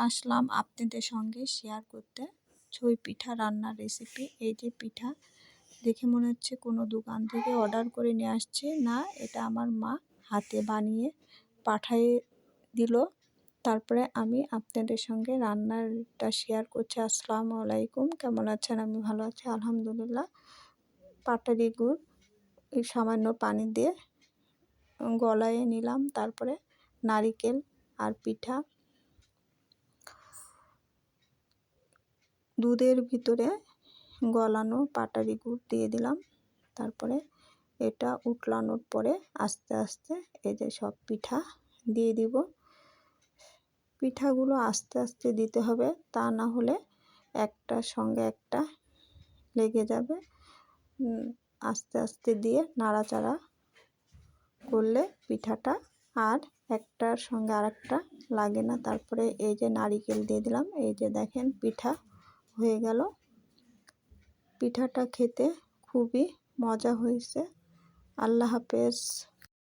আসলাম আপনাদের সঙ্গে শেয়ার করতে ছই পিঠা রান্নার রেসিপি। এই যে পিঠা দেখে মনে হচ্ছে কোনো দোকান থেকে অর্ডার করে নিয়ে আসছে না, এটা আমার মা হাতে বানিয়ে পাঠিয়ে দিল। তারপরে আমি আপনাদের সঙ্গে রান্নাটা শেয়ার করছি। আসসালামু আলাইকুম, কেমন আছেন? আমি ভালো আছি আলহামদুলিল্লাহ। পাটালি গুড় এই সামান্য পানি দিয়ে গলায় নিলাম, তারপরে নারিকেল আর পিঠা দুধের ভিতরে গলানো পাটালি গুড় দিয়ে দিলাম। তারপরে এটা উতলানোর পরে আস্তে আস্তে এই যে সব পিঠা দিয়ে দিব। পিঠাগুলো আস্তে আস্তে দিতে হবে, তা না হলে একটার সঙ্গে একটা লেগে যাবে। আস্তে আস্তে দিয়ে নাড়াচাড়া করলে পিঠাটা আর একটার সঙ্গে আরেকটা লাগে না। তারপরে এই যে নারিকেল দিয়ে দিলাম, এই যে দেখেন পিঠা হয়ে গেল। পিঠাটা খেতে খুবই মজা হয়েছে। আল্লাহ হাফেজ।